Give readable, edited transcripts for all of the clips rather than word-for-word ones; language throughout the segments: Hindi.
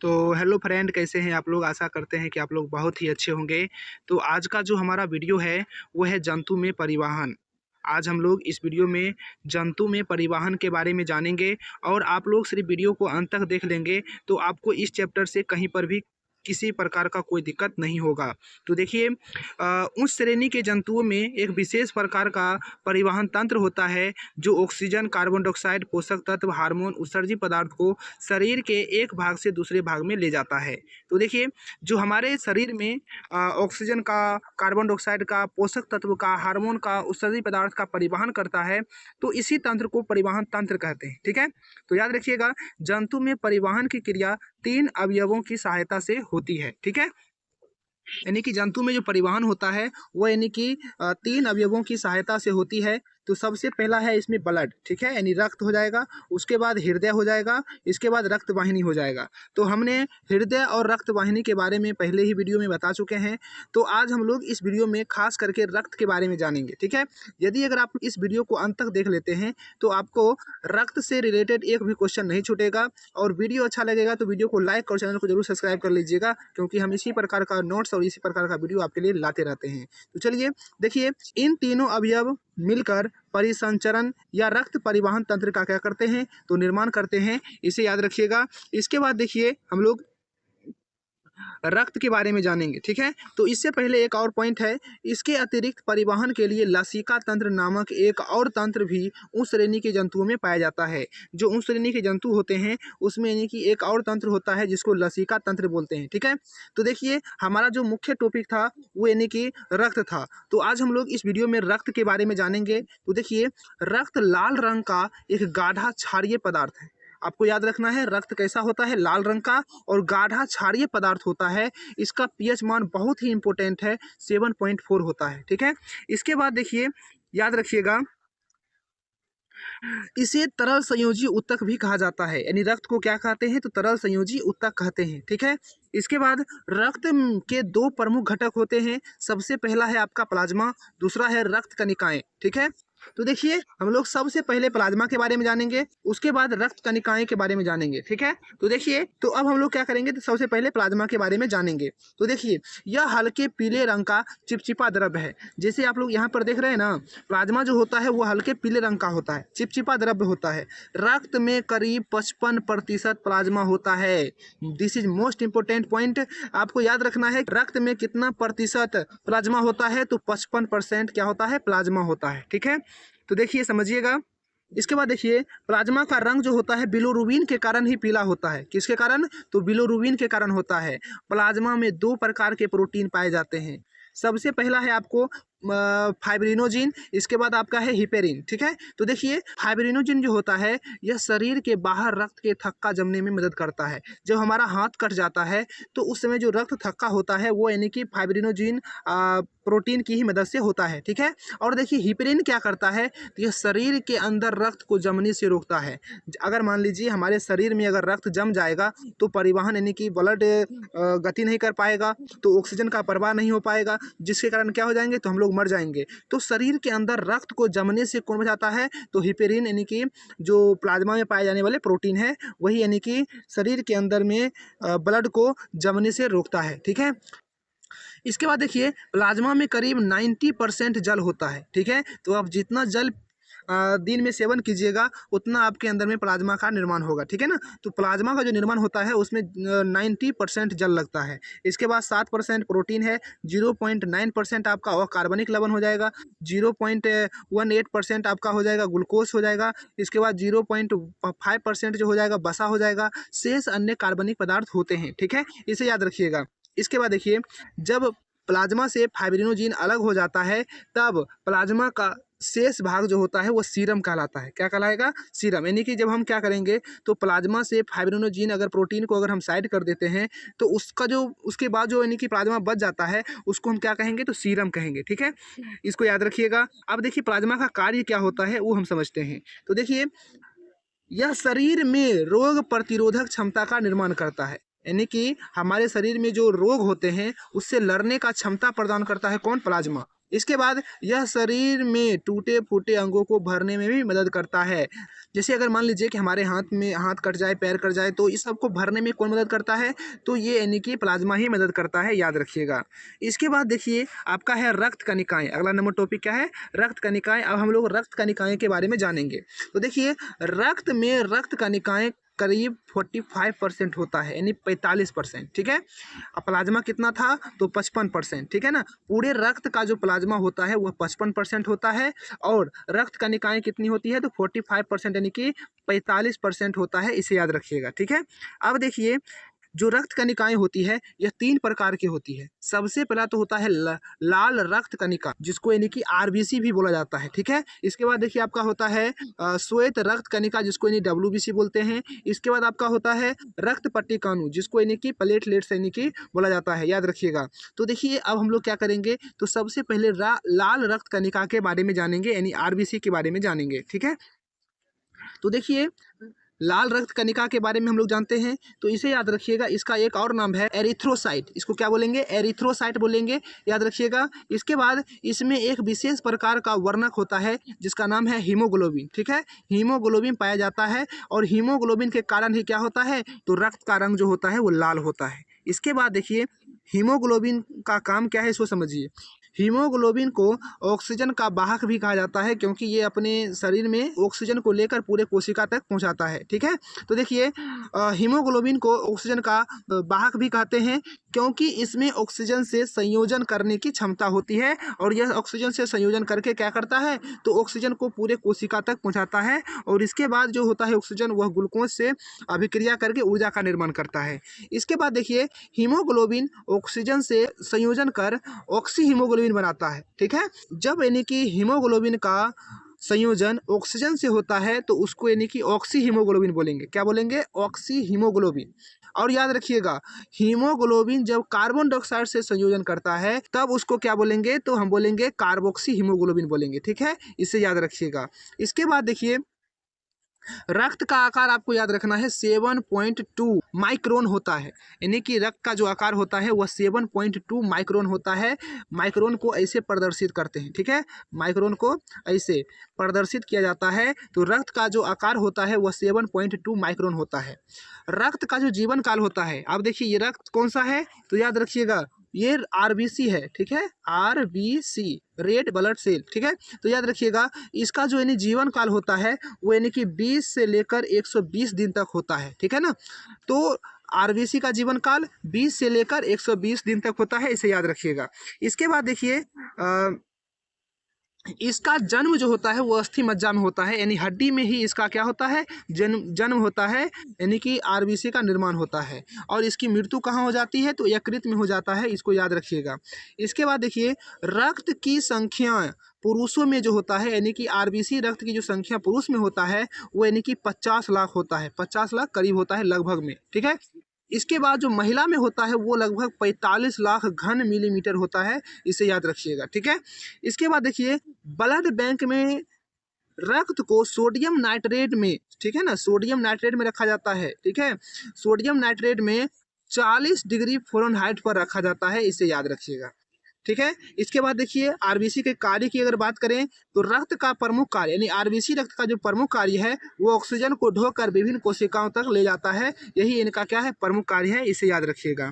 तो हेलो फ्रेंड, कैसे हैं आप लोग। आशा करते हैं कि आप लोग बहुत ही अच्छे होंगे। तो आज का जो हमारा वीडियो है वो है जंतु में परिवहन। आज हम लोग इस वीडियो में जंतु में परिवहन के बारे में जानेंगे और आप लोग सिर्फ वीडियो को अंत तक देख लेंगे तो आपको इस चैप्टर से कहीं पर भी किसी प्रकार का कोई दिक्कत नहीं होगा। तो देखिए, उस श्रेणी के जंतुओं में एक विशेष प्रकार का परिवहन तंत्र होता है जो ऑक्सीजन, कार्बन डाइऑक्साइड, पोषक तत्व, हार्मोन, उत्सर्जी पदार्थ को शरीर के एक भाग से दूसरे भाग में ले जाता है। तो देखिए, जो हमारे शरीर में ऑक्सीजन का, कार्बन डाइऑक्साइड का, पोषक तत्व का, हार्मोन का, उत्सर्जी पदार्थ का परिवहन करता है, तो इसी तंत्र को परिवहन तंत्र कहते हैं। ठीक है, तो याद रखिएगा, जंतु में परिवहन की क्रिया 3 अवयवों की सहायता से होती है। ठीक है, यानी कि जंतु में जो परिवहन होता है वो यानी कि 3 अवयवों की सहायता से होती है। तो सबसे पहला है इसमें ब्लड, ठीक है, यानी रक्त हो जाएगा। उसके बाद हृदय हो जाएगा, इसके बाद रक्त वाहिनी हो जाएगा। तो हमने हृदय और रक्त वाहिनी के बारे में पहले ही वीडियो में बता चुके हैं। तो आज हम लोग इस वीडियो में खास करके रक्त के बारे में जानेंगे। ठीक है, यदि अगर आप इस वीडियो को अंत तक देख लेते हैं तो आपको रक्त से रिलेटेड एक भी क्वेश्चन नहीं छूटेगा। और वीडियो अच्छा लगेगा तो वीडियो को लाइक और चैनल को जरूर सब्सक्राइब कर लीजिएगा, क्योंकि हम इसी प्रकार का नोट्स और इसी प्रकार का वीडियो आपके लिए लाते रहते हैं। तो चलिए देखिए, इन तीनों अवयव मिलकर परिसंचरण या रक्त परिवहन तंत्र का क्या करते हैं, तो निर्माण करते हैं। इसे याद रखिएगा। इसके बाद देखिए, हम लोग रक्त के बारे में जानेंगे। ठीक है, तो इससे पहले एक और पॉइंट है, इसके अतिरिक्त परिवहन के लिए लसिका तंत्र नामक एक और तंत्र भी उस श्रेणी के जंतुओं में पाया जाता है। जो उस श्रेणी के जंतु होते हैं उसमें यानी कि एक और तंत्र होता है जिसको लसिका तंत्र बोलते हैं। ठीक है, तो देखिए, हमारा जो मुख्य टॉपिक था वो यानी कि रक्त था। तो आज हम लोग इस वीडियो में रक्त के बारे में जानेंगे। तो देखिए, रक्त लाल रंग का एक गाढ़ा क्षारीय पदार्थ है। आपको याद रखना है, रक्त कैसा होता है, लाल रंग का और गाढ़ा क्षारीय पदार्थ होता है। इसका पीएच मान बहुत ही इंपॉर्टेंट है, 7.4 होता है। ठीक है, इसके बाद देखिए, याद रखिएगा, इसे तरल संयोजी ऊतक भी कहा जाता है। यानी रक्त को क्या कहते हैं, तो तरल संयोजी ऊतक कहते हैं। ठीक है, इसके बाद रक्त के 2 प्रमुख घटक होते हैं। सबसे पहला है आपका प्लाज्मा, दूसरा है रक्त कणिकाएं। ठीक है, तो देखिए, हम लोग सबसे पहले प्लाज्मा के बारे में जानेंगे, उसके बाद रक्त कणिकाएं के बारे में जानेंगे। ठीक है, तो देखिए, तो अब हम लोग क्या करेंगे, तो सबसे पहले प्लाज्मा के बारे में जानेंगे। तो देखिए, यह हल्के पीले रंग का चिपचिपा द्रव्य है। जैसे आप लोग यहाँ पर देख रहे हैं ना, प्लाज्मा जो होता है वो हल्के पीले रंग का होता है, चिपचिपा द्रव्य होता है। रक्त में करीब 55% प्लाज्मा होता है। This is most important point, आपको याद रखना है। रक्त में कितना प्रतिशत प्लाज्मा होता है, तो 55% क्या होता है, प्लाज्मा होता है। ठीक है, तो देखिए, समझिएगा। इसके बाद देखिए, प्लाज्मा का रंग जो होता है बिलोरुबिन के कारण ही पीला होता है। किसके कारण, तो बिलोरुबिन के कारण होता है। प्लाज्मा में 2 प्रकार के प्रोटीन पाए जाते हैं। सबसे पहला है आपको फाइब्रिनोजिन, इसके बाद आपका है हिपेरिन। ठीक है, तो देखिए, फाइब्रिनोजिन जो होता है यह शरीर के बाहर रक्त के थक्का जमने में मदद करता है। जब हमारा हाथ कट जाता है तो उस समय जो रक्त थक्का होता है वो यानी कि फाइब्रिनोजिन प्रोटीन की ही मदद से होता है। ठीक है, और देखिए, हिपेरिन क्या करता है, तो यह शरीर के अंदर रक्त को जमने से रोकता है। अगर मान लीजिए हमारे शरीर में अगर रक्त जम जाएगा तो परिवहन यानी कि ब्लड गति नहीं कर पाएगा, तो ऑक्सीजन का प्रवाह नहीं हो पाएगा, जिसके कारण क्या हो जाएंगे, तो हम लोग मर जाएंगे। तो शरीर के अंदर रक्त को जमने से कौन बचाता है, तो हिपेरिन यानी कि जो प्लाज्मा में पाए जाने वाले प्रोटीन है वही यानी कि शरीर के अंदर में ब्लड को जमने से रोकता है। ठीक है, इसके बाद देखिए, प्लाज्मा में करीब 90% जल होता है। ठीक है, तो आप जितना जल दिन में सेवन कीजिएगा उतना आपके अंदर में प्लाज्मा का निर्माण होगा। ठीक है ना, तो प्लाज्मा का जो निर्माण होता है उसमें 90% जल लगता है। इसके बाद 7% प्रोटीन है, 0.9% आपका अकार्बनिक लवण हो जाएगा, 0.18% आपका हो जाएगा ग्लूकोज हो जाएगा, इसके बाद 0.5% जो हो जाएगा वसा हो जाएगा, शेष अन्य कार्बनिक पदार्थ होते हैं। ठीक है, इसे याद रखिएगा। इसके बाद देखिए, जब प्लाज्मा से फाइब्रिनोजिन अलग हो जाता है तब प्लाज्मा का शेष भाग जो होता है वो सीरम कहलाता है। क्या कहलाएगा, सीरम। यानी कि जब हम क्या करेंगे, तो प्लाज्मा से फाइब्रिनोजिन अगर प्रोटीन को अगर हम साइड कर देते हैं तो उसका जो उसके बाद जो यानी कि प्लाज्मा बच जाता है उसको हम क्या कहेंगे, तो सीरम कहेंगे। ठीक है, इसको याद रखिएगा। अब देखिए, प्लाज्मा का कार्य क्या होता है वो हम समझते हैं। तो देखिए, यह शरीर में रोग प्रतिरोधक क्षमता का निर्माण करता है। यानी कि हमारे शरीर में जो रोग होते हैं उससे लड़ने का क्षमता प्रदान करता है कौन, प्लाज्मा। इसके बाद यह शरीर में टूटे फूटे अंगों को भरने में भी मदद करता है। जैसे अगर मान लीजिए कि हमारे हाथ कट जाए, पैर कट जाए, तो इस सबको भरने में कौन मदद करता है? तो ये यानी कि प्लाज्मा ही मदद करता है, याद रखिएगा। इसके बाद देखिए आपका है रक्त कनिकाएं। अगला नंबर टॉपिक क्या है? रक्त कनिकाएं। अब हम लोग रक्त कनिकाएं के बारे में जानेंगे। तो देखिए रक्त में रक्त कनिकाएं करीब 45% होता है, यानी 45%, ठीक है। अब प्लाज्मा कितना था? तो 55%, ठीक है ना। पूरे रक्त का जो प्लाज्मा होता है वह 55% होता है और रक्त कनिकाएं कितनी होती है? तो 45%, यानी कि 45% होता है, इसे याद रखिएगा, ठीक है। अब देखिए जो रक्त कनिकाएं होती है यह 3 प्रकार की होती है। सबसे पहला तो होता है लाल रक्त कनिका, जिसको यानी कि आरबीसी भी बोला जाता है, ठीक है। इसके बाद देखिए आपका होता है श्वेत रक्त कनिका, जिसको यानी डब्ल्यूबीसी बोलते हैं। इसके बाद आपका होता है रक्त पट्टिकाणु, जिसको यानी कि प्लेटलेट्स यानी कि बोला जाता है, याद रखिएगा। तो देखिए अब हम लोग क्या करेंगे, तो सबसे पहले लाल रक्त कनिका के बारे में जानेंगे, यानी आरबीसी के बारे में जानेंगे, ठीक है। तो देखिए लाल रक्त कनिका के बारे में हम लोग जानते हैं, तो इसे याद रखिएगा। इसका एक और नाम है एरिथ्रोसाइट। इसको क्या बोलेंगे? एरिथ्रोसाइट बोलेंगे, याद रखिएगा। इसके बाद इसमें एक विशेष प्रकार का वर्णक होता है जिसका नाम है हीमोग्लोबिन, ठीक है। हीमोग्लोबिन पाया जाता है और हीमोग्लोबिन के कारण ही क्या होता है? तो रक्त का रंग जो होता है वो लाल होता है। इसके बाद देखिए हीमोग्लोबिन का काम क्या है, इसको समझिए। हीमोग्लोबिन को ऑक्सीजन का वाहक भी कहा जाता है, क्योंकि ये अपने शरीर में ऑक्सीजन को लेकर पूरे कोशिका तक पहुंचाता है, ठीक है। तो देखिए हीमोग्लोबिन को ऑक्सीजन का वाहक भी कहते हैं, क्योंकि इसमें ऑक्सीजन से संयोजन करने की क्षमता होती है और यह ऑक्सीजन से संयोजन करके क्या करता है? तो ऑक्सीजन को पूरे कोशिका तक पहुँचाता है और इसके बाद जो होता है ऑक्सीजन वह ग्लूकोज से अभिक्रिया करके ऊर्जा का निर्माण करता है। इसके बाद देखिए हीमोग्लोबिन ऑक्सीजन से संयोजन कर ऑक्सी हीमोग्लोबिन बनाता है, ठीक है। जब यानी कि हीमोग्लोबिन का संयोजन ऑक्सीजन से होता है तो उसको यानी कि ऑक्सी हीमोग्लोबिन बोलेंगे। क्या बोलेंगे? Oxy haemoglobin. और याद रखिएगा हीमोग्लोबिन जब कार्बन डाइऑक्साइड से संयोजन करता है तब उसको क्या बोलेंगे? तो हम बोलेंगे कार्बोक्सी हीमोग्लोबिन बोलेंगे, ठीक है। इसे याद रखिएगा। इसके बाद देखिए रक्त का आकार आपको याद रखना है 7.2 माइक्रोन होता है, यानी कि रक्त का जो आकार होता है वह 7.2 माइक्रोन होता है। माइक्रोन को ऐसे प्रदर्शित करते हैं, ठीक है। माइक्रोन को ऐसे प्रदर्शित किया जाता है। तो रक्त का जो आकार होता है वह 7.2 माइक्रोन होता है। रक्त का जो जीवन काल होता है, अब देखिए ये रक्त कौन सा है? तो याद रखिएगा ये आरबीसी है, ठीक है। आरबीसी, रेड ब्लड सेल, ठीक है। तो याद रखिएगा इसका जो यानी जीवन काल होता है वो यानी कि 20 से लेकर 120 दिन तक होता है, ठीक है ना। तो आरबीसी का जीवन काल 20 से लेकर 120 दिन तक होता है, इसे याद रखिएगा। इसके बाद देखिए इसका जन्म जो होता है वो अस्थि मज्जा में होता है, यानी हड्डी में ही इसका क्या होता है? जन्म होता है, यानी कि आरबीसी का निर्माण होता है। और इसकी मृत्यु कहाँ हो जाती है? तो यकृत में हो जाता है, इसको याद रखिएगा। इसके बाद देखिए रक्त की संख्या पुरुषों में जो होता है, यानी कि आरबीसी रक्त की जो संख्या पुरुष में होता है वो यानी कि 50 लाख होता है, 50 लाख करीब होता है लगभग में, ठीक है। इसके बाद जो महिला में होता है वो लगभग 45 लाख घन मिलीमीटर होता है, इसे याद रखिएगा, ठीक है। इसके बाद देखिए ब्लड बैंक में रक्त को सोडियम नाइट्रेट में, ठीक है ना, सोडियम नाइट्रेट में रखा जाता है, ठीक है। सोडियम नाइट्रेट में 40 डिग्री फ़ारेनहाइट पर रखा जाता है, इसे याद रखिएगा, ठीक है। इसके बाद देखिए आरबीसी के कार्य की अगर बात करें तो रक्त का प्रमुख कार्य, यानी आरबीसी रक्त का जो प्रमुख कार्य है वो ऑक्सीजन को ढोकर विभिन्न कोशिकाओं तक ले जाता है, यही इनका क्या है? प्रमुख कार्य है, इसे याद रखिएगा।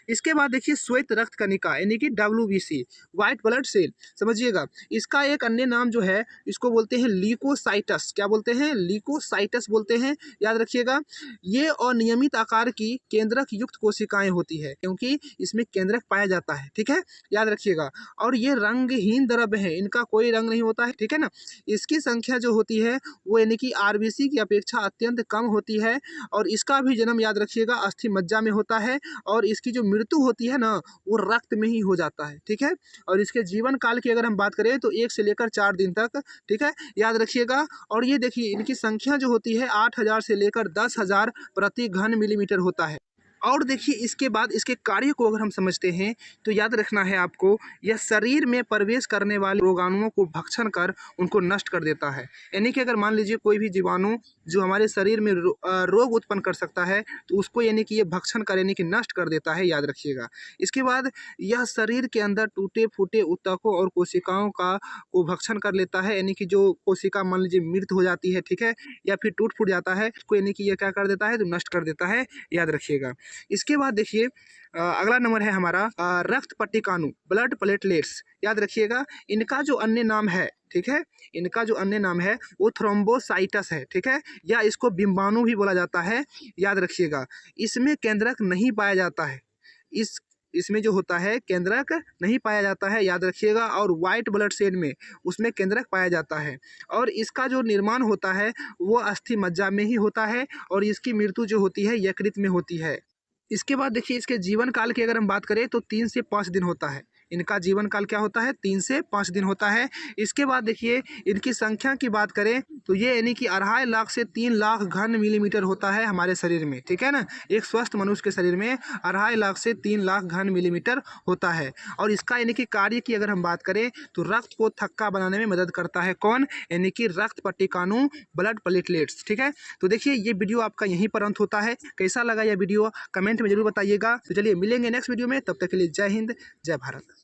इसके बाद देखिए श्वेत रक्त कनिका, यानी कि डब्ल्यूबीसी, व्हाइट ब्लड सेल, समझिएगा। इसका एक अन्य नाम जो है इसको बोलते हैं ल्यूकोसाइटस। क्या बोलते हैं? ल्यूकोसाइटस बोलते हैं, याद रखिएगा। ये अनियमित आकार की केंद्रक युक्त कोशिकाएं होती है, क्योंकि इसमें केंद्रक पाया जाता है, ठीक है, याद रखिएगा। और ये रंगहीन द्रव्य है, इनका कोई रंग नहीं होता है, ठीक है ना। इसकी संख्या जो होती है वो यानी कि आरबीसी की अपेक्षा अत्यंत कम होती है और इसका भी जन्म याद रखिएगा अस्थि मज्जा में होता है और इसकी जो मृत्यु होती है ना वो रक्त में ही हो जाता है, ठीक है। और इसके जीवन काल की अगर हम बात करें तो 1 से लेकर 4 दिन तक, ठीक है, याद रखिएगा। और ये देखिए इनकी संख्या जो होती है 8000 से लेकर 10,000 प्रति घन मिलीमीटर होता है। और देखिए इसके बाद इसके कार्य को अगर हम समझते हैं तो याद रखना है आपको, यह शरीर में प्रवेश करने वाले रोगाणुओं को भक्षण कर उनको नष्ट कर देता है। यानी कि अगर मान लीजिए कोई भी जीवाणु जो हमारे शरीर में रोग उत्पन्न कर सकता है तो उसको यानी कि ये भक्षण कर यानी कि नष्ट कर देता है, याद रखिएगा। इसके बाद यह शरीर के अंदर टूटे फूटे ऊतकों और कोशिकाओं का को भक्षण कर लेता है, यानी कि जो कोशिका मान लीजिए मृत हो जाती है, ठीक है, या फिर टूट फूट जाता है, उसको यानी कि ये क्या कर देता है तो नष्ट कर देता है, याद रखिएगा। इसके बाद देखिए अगला नंबर है हमारा रक्त पट्टिकाणु, ब्लड प्लेटलेट्स, याद रखिएगा। इनका जो अन्य नाम है, ठीक है, इनका जो अन्य नाम है वो थ्रोम्बोसाइटस है, ठीक है, या इसको बिम्बाणु भी बोला जाता है, याद रखिएगा। इसमें केंद्रक नहीं पाया जाता है, इसमें जो होता है केंद्रक नहीं पाया जाता है, याद रखिएगा। और वाइट ब्लड सेल में उसमें केंद्रक पाया जाता है और इसका जो निर्माण होता है वो अस्थि मज्जा में ही होता है और इसकी मृत्यु जो होती है यकृत में होती है। इसके बाद देखिए इसके जीवन काल की अगर हम बात करें तो 3 से 5 दिन होता है। इनका जीवन काल क्या होता है, 3 से 5 दिन होता है। इसके बाद देखिए इनकी संख्या की बात करें तो ये यानी कि 2.5 लाख से 3 लाख घन मिलीमीटर होता है हमारे शरीर में, ठीक है ना। एक स्वस्थ मनुष्य के शरीर में 2.5 लाख से 3 लाख घन मिलीमीटर होता है। और इसका यानी कि कार्य की अगर हम बात करें तो रक्त को थक्का बनाने में मदद करता है, कौन, यानी कि रक्त पट्टिकाणु, ब्लड प्लेटलेट्स, ठीक है। तो देखिए ये वीडियो आपका यहीं पर अंत होता है। कैसा लगा यह वीडियो कमेंट में जरूर बताइएगा। तो चलिए मिलेंगे नेक्स्ट वीडियो में, तब तक के लिए जय हिंद, जय भारत।